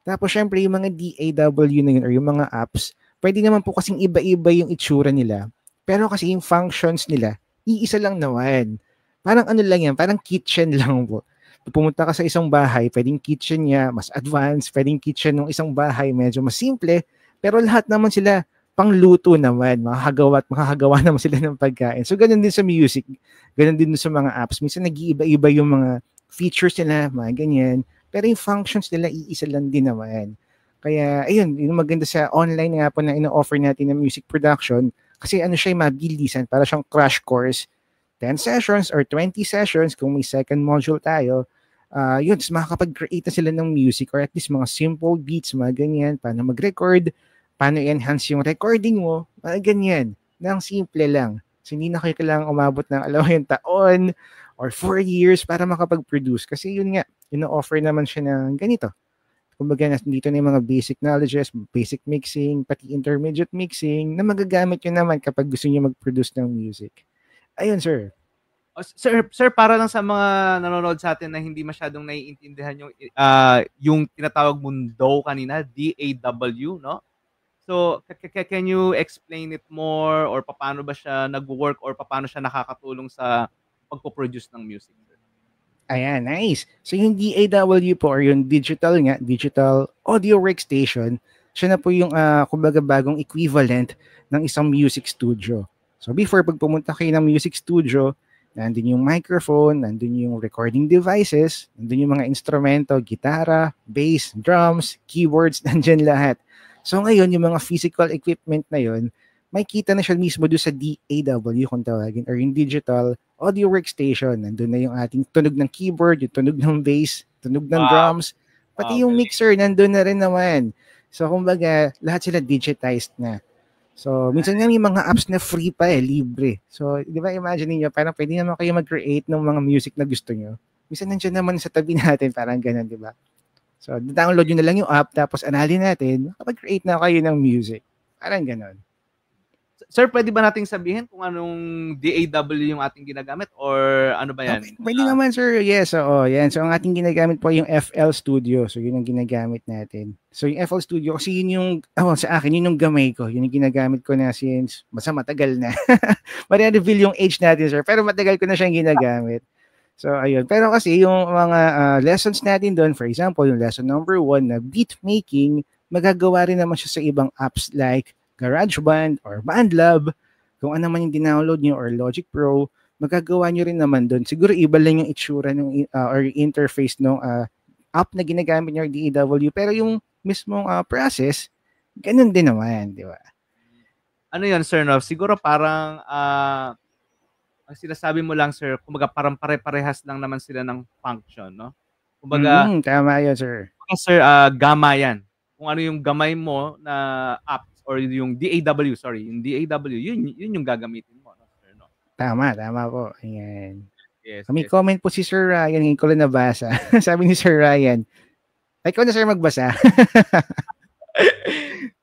Tapos syempre yung mga DAW na yun or yung mga apps, pwede naman po kasing iba-iba yung itsura nila. Pero kasi yung functions nila, iisa lang naman. Parang ano lang yan, parang kitchen lang po. Pumunta ka sa isang bahay, pwedeng kitchen niya, mas advanced, pwedeng kitchen ng isang bahay, medyo mas simple, pero lahat naman sila pangluto naman, makakagawa naman sila ng pagkain. So ganun din sa music, ganun din sa mga apps. Minsan nag-iiba-iba yung mga features nila, mga ganyan. Pero yung functions nila, iisa lang din naman. Kaya, ayun, yung maganda sa online nga po na ino-offer natin ng music production, kasi ano siya, mabilisan, para siyang crash course, 10 sessions or 20 sessions, kung may second module tayo, yun, makakapag-create na sila ng music or at least mga simple beats, mga ganyan, paano mag-record, paano i-enhance yung recording mo, mga ganyan, nang simple lang. So, hindi na kayo kailangang umabot ng, alam mo yung taon or 4 years para makapag-produce. Kasi yun nga, ino-offer naman siya ng ganito. Kumbaga, dito na yung mga basic knowledges, basic mixing, pati intermediate mixing, na magagamit yun naman kapag gusto niyo mag-produce ng music. Ayun, sir. Sir, para lang sa mga nanonood sa atin na hindi masyadong naiintindihan yung tinatawag mong DAW kanina, DAW, no? So, can you explain it more or paano ba siya nagwo-work or paano siya nakakatulong sa pagpo-produce ng music? Ayan, nice. So yung DAW po or yung Digital Audio Workstation, siya na po yung kumbaga bagong equivalent ng isang music studio. So before, pag pumunta kayo ng music studio, nandun yung microphone, nandun yung recording devices, nandun yung mga instrumento, gitara, bass, drums, keyboards, nandyan lahat. So ngayon, yung mga physical equipment na yun, may kita na siya mismo doon sa DAW kung tawagin or yung Digital Audio Workstation. Nandun na yung ating tunog ng keyboard, yung tunog ng bass, tunog ng drums, pati yung mixer nandun na rin naman. So kumbaga, lahat sila digitized na. So minsan nga may mga apps na free pa libre. So di ba imagine niyo parang pwede naman kayo mag-create ng mga music na gusto niyo. Minsan nandiyan naman sa tabi natin, parang ganun, di ba? So download nyo na lang yung app, tapos aralin natin, makapag-create na kayo ng music. Parang ganun. Sir, pwede ba nating sabihin kung anong DAW yung ating ginagamit or ano ba yan? Pwede naman, sir. Yes, oo. Yan. So, ang ating ginagamit po yung FL Studio. So, yun ang ginagamit natin. So, yung FL Studio, kasi yun yung, sa akin, yun yung gamay ko. Yun yung ginagamit ko na since, matagal na. Mare-reveal yung age natin, sir. Pero matagal ko na siyang ginagamit. So, ayun. Pero kasi, yung mga lessons natin doon, for example, yung lesson number 1 na beat making, magagawa rin naman siya sa ibang apps like GarageBand or BandLab, kung ano man yung dinownload nyo or Logic Pro, magagawa nyo rin naman doon. Siguro iba lang yung itsura ng or interface ng app na ginagamit nyo DAW, pero yung mismong process, ganun din naman, di ba? Ano yun, sir, no? Siguro parang ang sinasabi mo lang, sir, kumbaga parang pare-parehas lang naman sila ng function, no? Kumbaga, tama yun, sir. Sir, gama yan. Kung ano yung gamay mo na app or yung DAW, yung DAW, yun yung gagamitin mo, no, sir, no? Tama po. Ayan. Yes, May comment po si Sir Ryan, ngayon ko lang nabasa. Sabi ni Sir Ryan, ikaw na, sir, magbasa.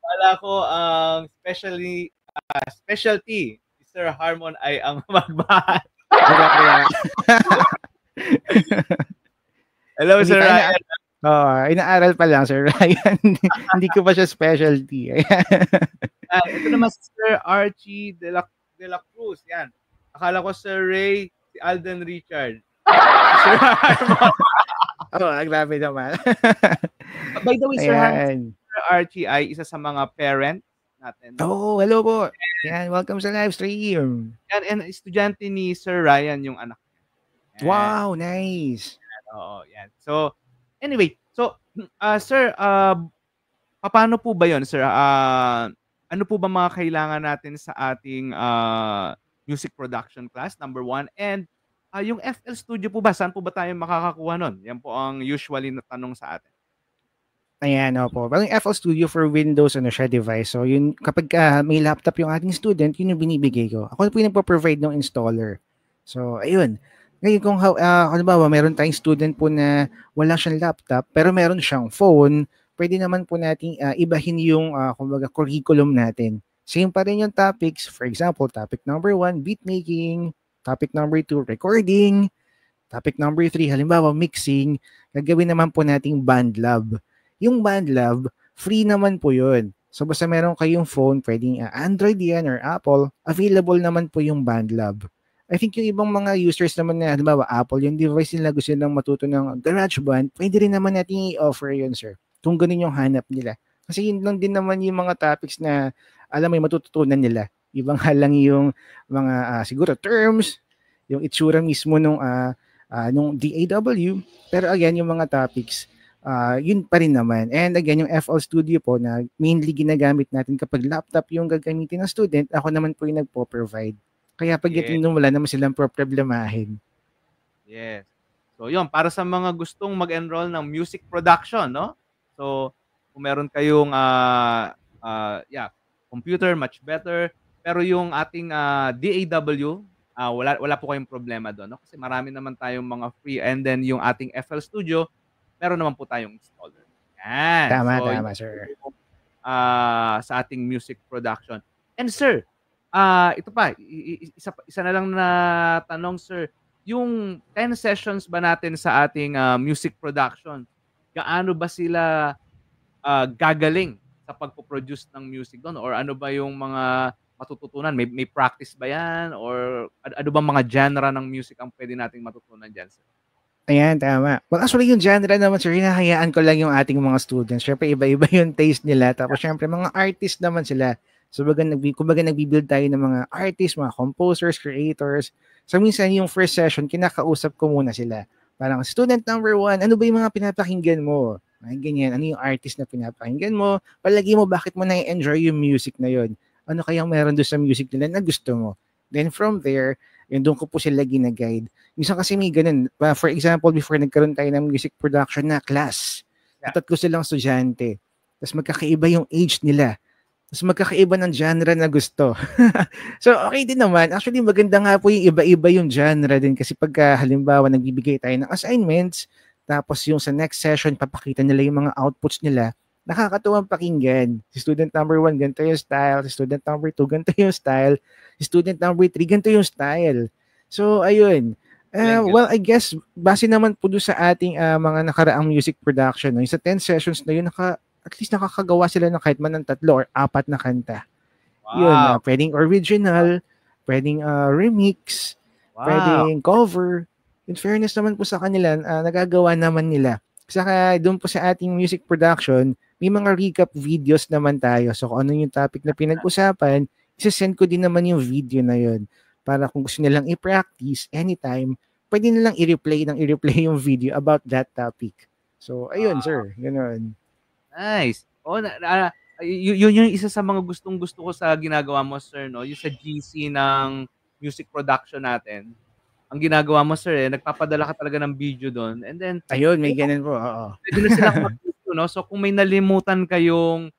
Wala ko ang specialty ni Sir Harmon ay ang magbahas. Hello, Sir Ryan. Inaaral pa lang, Sir Ryan. Hindi ko pa siya specialty. Ito naman si Sir Archie de la Cruz. Yan. Akala ko Sir Ray, si Alden Richard. Sir Harmon. Grabe naman. By the way, Sir Harmon, Sir Archie ay isa sa mga parent natin. Hello po. Yan, welcome sa live stream. Yan, and estudyante ni Sir Ryan yung anak. Yan. Wow, nice. Oo, yan. So, anyway, so, sir, paano po ba yun, sir? Ano po ba mga kailangan natin sa ating music production class, number 1? And yung FL Studio po ba, saan po ba tayo makakakuha nun? Yan po ang usually na tanong sa atin. Ayan, opo. Pero yung FL Studio for Windows, siya device. So, yun, kapag may laptop yung ating student, yun yung binibigay ko. Ako po yung nagpo-provide ng installer. So, ayun. Ngayon, kung halimbawa, meron tayong student po na wala siyang laptop, pero meron siyang phone, pwede naman po natin ibahin yung, kumbaga, curriculum natin. Same pa rin yung topics. For example, topic number 1, beat making. Topic number 2, recording. Topic number 3, halimbawa, mixing. Gagawin naman po nating band lab. Yung band lab, free naman po yun. So, basta meron kayong phone, pwedeng Android yan or Apple, available naman po yung band lab. I think yung ibang mga users naman na, halimbawa, Apple, yung device nila gusto nilang matuto ng GarageBand, pwede rin naman natin i-offer yun, sir. Kung ganun yung hanap nila. Kasi yun lang din naman yung mga topics na, alam mo, yung matututunan nila. Ibang halang yung mga, siguro, terms, yung itsura mismo nung DAW. Pero again, yung mga topics, yun pa rin naman. And again, yung FL Studio po na mainly ginagamit natin kapag laptop yung gagamitin ng student, ako naman po yung nagpo-provide. Kaya pagdating nung wala naman silang problemahin. Yes. So, yun, para sa mga gustong mag-enroll ng music production, no? So, kung meron kayong computer, much better. Pero yung ating DAW, wala po kayong problema doon, no? Kasi marami naman tayong mga free, and then yung ating FL Studio, meron naman po tayong installer. Yan. Tama, so, sir. Sa ating music production. And sir, ito pa, isa na lang na tanong, sir. Yung 10 sessions ba natin sa ating music production, gaano ba sila gagaling sa pagpo-produce ng music doon? Or ano ba yung mga matututunan? May practice ba yan? Or ano ba mga genre ng music ang pwede nating matutunan dyan, sir? Ayan, tama. Well, actually, yung genre naman, sir, hinahayaan ko lang yung ating mga students. Siyempre, iba-iba yung taste nila. Tapos, siyempre, mga artist naman sila. So, kumbaga nagbibuild tayo ng mga artists, mga composers, creators. So, minsan, yung first session, kinakausap ko muna sila. Parang, student number 1, ano ba yung mga pinapakinggan mo? Ay, ganyan. Ano yung artist na pinapakinggan mo? Palagi mo, bakit mo na-enjoy yung music na yun? Ano kayang meron doon sa music nila na gusto mo? Then, from there, yun, doon ko po sila gina-guide. Minsan kasi may ganun. For example, before nagkaroon tayo ng music production na class, tatlo silang estudyante. Tapos magkakaiba yung age nila. Tapos magkakaiba ng genre na gusto. So, okay din naman. Actually, maganda nga po yung iba-iba yung genre din. Kasi pagka halimbawa nagbibigay tayo ng assignments, tapos yung sa next session, papakita nila yung mga outputs nila, nakakatuwang pakinggan. Si student number 1, ganito yung style. Si student number 2, ganito yung style. Si student number 3, ganito yung style. So, ayun. Well, I guess, base naman po doon sa ating mga nakaraang music production, no? Yung sa 10 sessions na yun, at least nakakagawa sila ng kahit man ng 3 or 4 na kanta. Wow. Yun, pwedeng original, pwedeng remix, pwedeng cover. In fairness naman po sa kanila, nagagawa naman nila. Saka doon po sa ating music production, may mga recap videos naman tayo. So kung ano yung topic na pinag-usapan, isa-send ko din naman yung video na yun. Para kung gusto nilang i-practice anytime, pwede nilang i-replay yung video about that topic. So, ayun, sir. Ganun. Nice. Yun yung isa sa mga gustong-gusto ko sa ginagawa mo, sir, no? Yung sa GC ng music production natin. Ang ginagawa mo, sir, nagpapadala ka talaga ng video doon. And then, ayun, may ganun po. Oo. Pwede na silang mag-video, no? So, kung may nalimutan kayong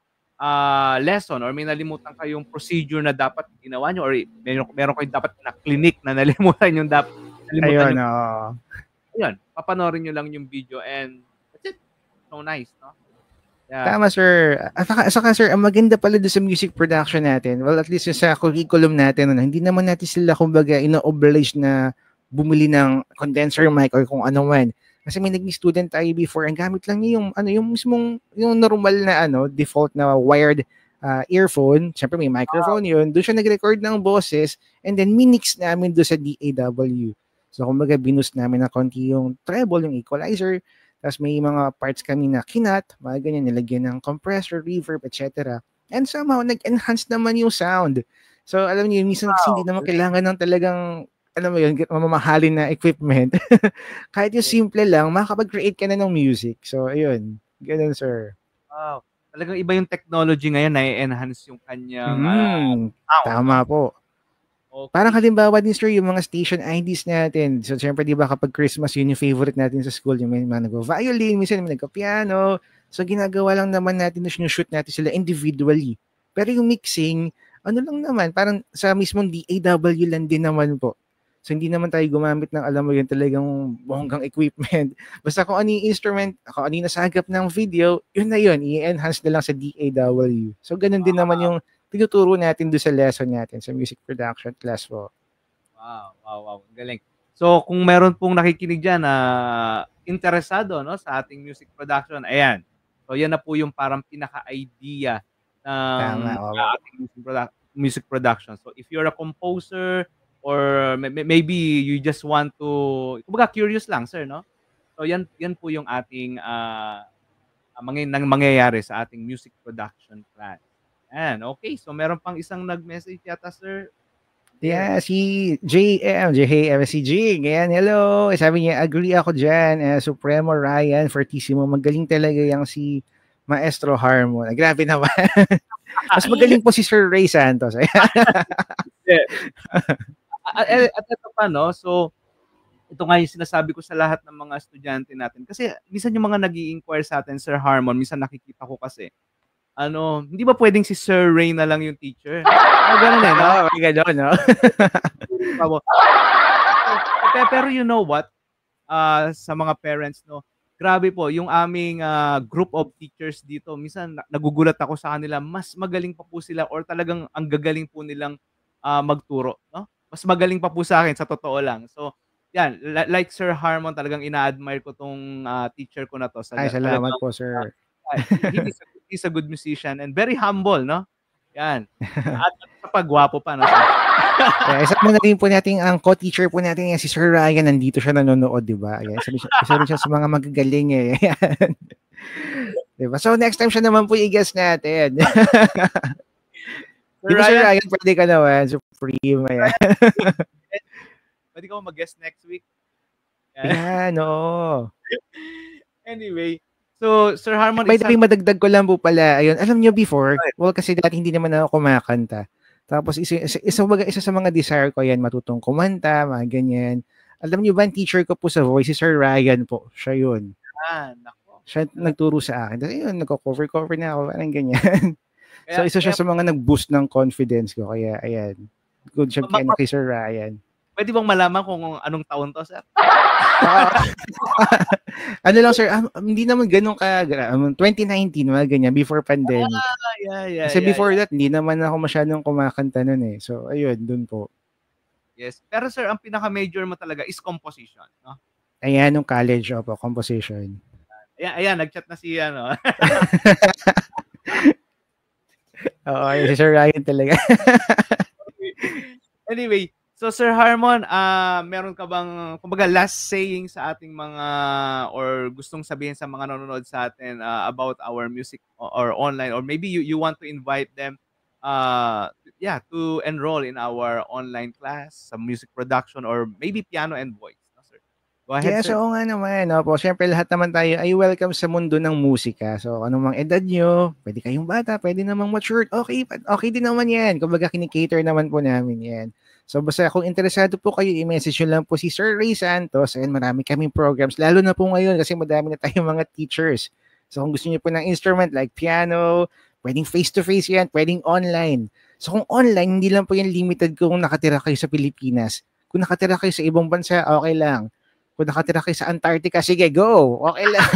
lesson or may nalimutan kayong procedure na dapat ginawa nyo or meron kayong dapat na clinic na nalimutan yung dapat ayun, ayun, papanorin nyo lang yung video and that's it. So nice, no? Yeah. Tama, sir. Saka, sir, ang maganda pala doon sa music production natin, well, at least sa curriculum natin, hindi naman natin sila, kumbaga, ina-oblige na bumili ng condenser mic or kung ano man. Kasi may naging student tayo before, ang gamit lang niya yung mismong, yung normal na, default na wired earphone. Siyempre may microphone yun. Doon siya nag-record ng boses and then minix namin doon sa DAW. So, kumbaga, binus namin na konti yung treble, yung equalizer. Tapos may mga parts kami na kinat, mga ganyan, nilagyan ng compressor, reverb, etc. And somehow, nag-enhance naman yung sound. So, alam niyo, minsan kasi hindi naman kailangan ng talagang, alam mo yun, mamahalin na equipment. Kahit yung simple lang, makakapag-create ka na ng music. So, ayun. Ganun, sir. Wow. Talagang iba yung technology ngayon na i-enhance yung kanyang sound. Tama po. Okay. Parang halimbawa din, sir, yung mga station IDs natin. So, syempre, di ba, kapag Christmas, yun yung favorite natin sa school. Yung may mga nag-violin, minsan may nag-piano. So, ginagawa lang naman natin na sinushoot natin sila individually. Pero yung mixing, ano lang naman, parang sa mismong DAW lang din naman po. So, hindi naman tayo gumamit ng, alam mo yun, talagang bonggang equipment. Basta kung ano yung instrument, kung ano yung nasagap ng video, yun na yun, i-enhance na lang sa DAW. So, ganun din naman yung tinuturo natin doon sa lesson natin sa music production class po. Wow. Galing. So, kung meron pong nakikinig dyan na interesado, no, sa ating music production, ayan. So, yan na po yung parang pinaka-idea ng Tama, ating music production. So, if you're a composer or maybe you just want to, kumbaga curious lang, sir, no? So, yan po yung ating mangyayari sa ating music production class. Ayan, okay. So, meron pang isang nag-message yata, sir. Yeah, si JM, si Jing. Ayan, hello. Sabi niya, agree ako dyan. Supremo Ryan, Fortissimo. Magaling talaga yung si Maestro Harmon. Grabe naman. Mas magaling po si Sir Ray Santos. At ito pa, no? So, ito nga yung sinasabi ko sa lahat ng mga estudyante natin. Kasi minsan yung mga nag-i-inquire sa atin, Sir Harmon, minsan nakikita ko kasi, hindi ba pwedeng si Sir Ray na lang yung teacher? Ganun no? Ganun, no? Pero you know what? Sa mga parents, no? Grabe po, yung aming group of teachers dito, minsan nagugulat ako sa kanila, mas magaling pa po sila or talagang ang gagaling po nilang magturo, no? Mas magaling pa po sa akin, sa totoo lang. So, yan, like Sir Harmon, talagang ina-admire ko tong teacher ko na to. Ay, salamat po, sir. He's a good musician and very humble, no? Yan. At pagwapo pa, no? Isa mo na rin po natin ang co-teacher po natin, si Sir Ryan, nandito siya nanonood, di ba? Ayan, isa rin siya sa mga magagaling eh. Ayan. Diba? So next time siya naman po i-guest natin. Sir Ryan, pwede ka naman, Supreme. Ayan. Pwede ka mag-guest next week. Ayan, oo. Anyway, so, Sir Harmon, by the way, madagdag ko lang po pala. Ayun, alam niyo before, well, kasi dati hindi naman ako kumakanta. Tapos, isa sa mga desire ko yan, matutong kumanta, mga ganyan. Alam niyo ba, ang teacher ko po sa voice, si Sir Ryan po. Siya yun. Nako. Siya nagturo sa akin. Tapos, ayun, nagko-cover na ako, parang ganyan. So, isa siya sa mga nag-boost ng confidence ko. Kaya, ayan. Good job kay Sir Ryan. Pwede bang malaman kung anong taon to, sir? Ano lang, sir, hindi naman ganun 2019, mga ganyan, before pandemic. Kasi before that, hindi naman ako masyadong kumakanta nun eh. So, ayun, dun po. Yes. Pero sir, ang pinaka-major mo talaga is composition, no? Ayan, nung college, opo, composition. Ayan, nag-chat na si, Oo, si Sir Ryan talaga. Anyway, so Sir Harmon, meron ka bang kumbaga last saying sa ating mga or gustong sabihin sa mga nanonood sa atin about our music or online, or maybe you want to invite them to enroll in our online class sa music production or maybe piano and voice, no, sir? Go ahead, yes, sir. oo nga naman. Opo, syempre lahat naman tayo ay welcome sa mundo ng musika. So, anumang edad nyo, pwede kayong bata, pwede namang matured, okay din naman yan. Kumbaga, kinikater naman po namin yan. So, basta kung interesado po kayo, i-message nyo lang po si Sir Ray Santos. Ayan, marami kaming programs, lalo na po ngayon kasi madami na tayong mga teachers. So, kung gusto nyo po ng instrument like piano, pwedeng face-to-face yan, pwedeng online. So, kung online, hindi lang po yan limited kung nakatira kayo sa Pilipinas. Kung nakatira kayo sa ibang bansa, okay lang. Kung nakatira kayo sa Antarctica, sige, go. Okay lang.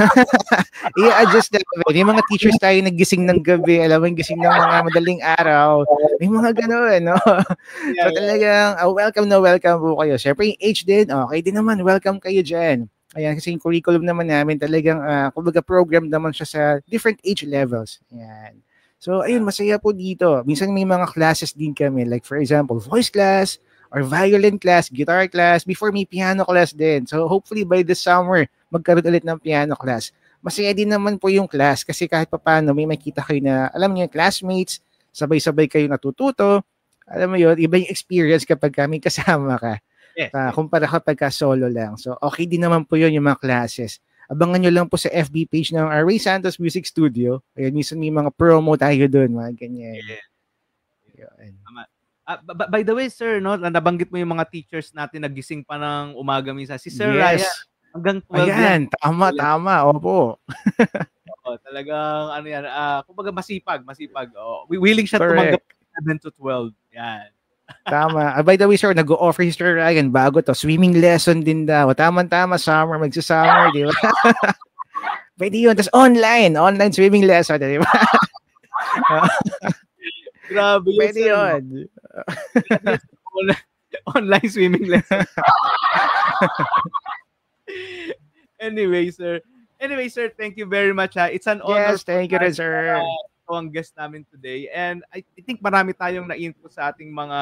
I-adjust na. Yung mga teachers tayo nagising ng gabi, alam mo, gising ng mga madaling araw. May mga gano'n, no? So talagang, welcome po kayo. Siyempre, yung age din, okay din naman, welcome kayo dyan. Ayan, kasi yung curriculum naman namin talagang, kumbaga program naman siya sa different age levels. Ayan. So, ayun, masaya po dito. Minsan may mga classes din kami, like for example, voice class, or violin class, guitar class, before may piano class din. So hopefully by this summer, magkaroon ulit ng piano class. Masaya din naman po yung class kasi kahit paano may makita kayo na, alam niyo, classmates, sabay-sabay kayo natututo. Alam mo yun, iba yung experience kapag kami kasama ka. Yes. Kumpara kapag ka solo lang. So okay din naman po yun yung mga classes. Abangan nyo lang po sa FB page ng Ray Santos Music Studio. Ayun, minsan may mga promo tayo doon, mga ganyan. Yeah. Tama. By the way, sir, no, nabanggit mo yung mga teachers natin nagising pa ng umaga minsan. Si Sir Ryan, hanggang 12 Ayan, tama, opo. Talagang, kumbaga masipag. Willing siya tumanggap 7 to 12. Yan. Tama. By the way, sir, nag-o-offer si Sir Ryan, bago to, swimming lesson din daw. Tama, summer, magsa-summer, di ba? Pwede yun. Tapos online swimming lesson, di ba? Grabe yun, Pwede sir, 'no? yun. Yes, online swimming lesson. Anyway, sir. Anyway, sir, thank you very much, ha. It's an honor Yes, for thank you rin, us na sir. ikaw ang guest namin today. And I think marami tayong na-info sa ating mga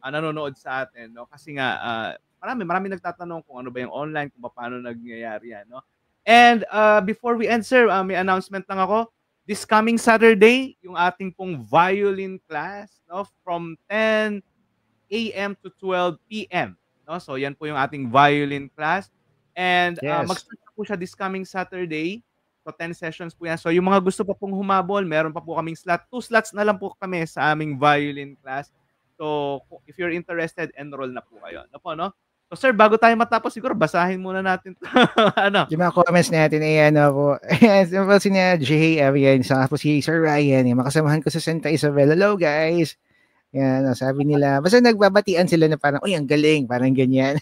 nanonood sa atin, no? Kasi nga, marami nagtatanong kung ano ba yung online, kung paano nangyayari yan, no? And before we end, sir, may announcement lang ako. This coming Saturday, yung ating pong violin class, no? From 10 a.m. to 12 p.m. No? So yan po yung ating violin class. And Yes. mag-start na po siya this coming Saturday. So 10 sessions po yan. So yung mga gusto pa pong humabol, meron pa po kaming slot. 2 slots na lang po kami sa aming violin class. So if you're interested, enroll na po kayo. Ano po, no? So sir, bago tayo matapos, siguro basahin muna natin ano? Yung mga comments natin ay ano po. Ayan, simple si na JF yan. Saka po si Sir Ryan. Yung makasamahan ko sa Santa Isabel. Hello guys. Yan, sabi nila. Basta nagbabatian sila na parang, uy, ang galing. Parang ganyan.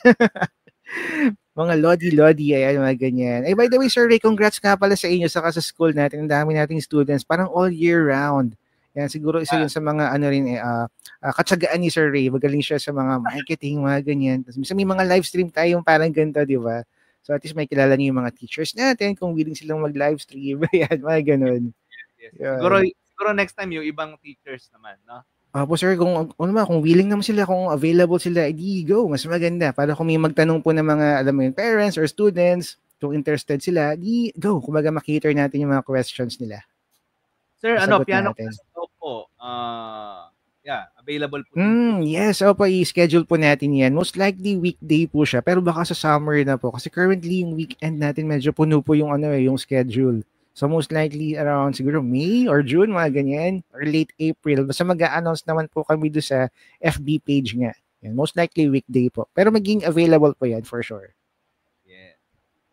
Mga lodi-lodi, ayan, mga ganyan. Eh, by the way, Sir Ray, congrats nga pala sa inyo saka sa school natin. Ang dami nating students, parang all year round. Yan, siguro isa yun sa mga ano rin, katsagaan ni Sir Ray. Magaling siya sa mga marketing, mga ganyan. Tapos may mga live stream tayong parang ganito, di ba? So at least may kilala niyo yung mga teachers natin kung willing silang mag-live stream. Yan, mga ganun. Yes. Yan. Siguro next time yung ibang teachers naman, no? Opo sir, kung ano ba, kung willing naman sila, kung available sila, edi go, mas maganda. Para kung may magtanong po ng mga, alam mo yun, parents or students, kung interested sila, di go. Kumbaga makiter natin yung mga questions nila. Sir, Sasagot piano natin. class daw po. Yeah, available po din po. Yes, opo, i-schedule po natin yan. Most likely weekday po siya, pero baka sa summer na po. Kasi currently yung weekend natin medyo puno po yung yung schedule. So most likely around siguro May or June, mga ganyan, or late April. Basta mag-a-announce naman po kami doon sa FB page nga. Yan, most likely weekday po. Pero maging available po yan for sure. Yeah.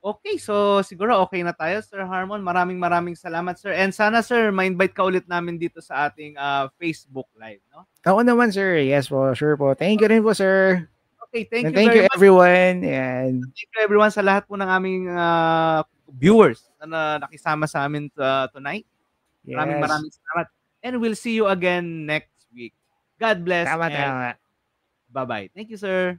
Okay, so siguro okay na tayo, Sir Harmon. Maraming salamat, sir. And sana, sir, ma-invite ka ulit namin dito sa ating Facebook Live, no? Oo naman, sir. Yes po, sure po. Thank you rin po, sir. Okay, thank And you thank very you much. everyone. And Thank you everyone sa lahat po ng aming viewers na nakisama sa amin tonight. yes. Maraming salamat. And we'll see you again next week. God bless Tama, and tama. bye-bye. Thank you, sir.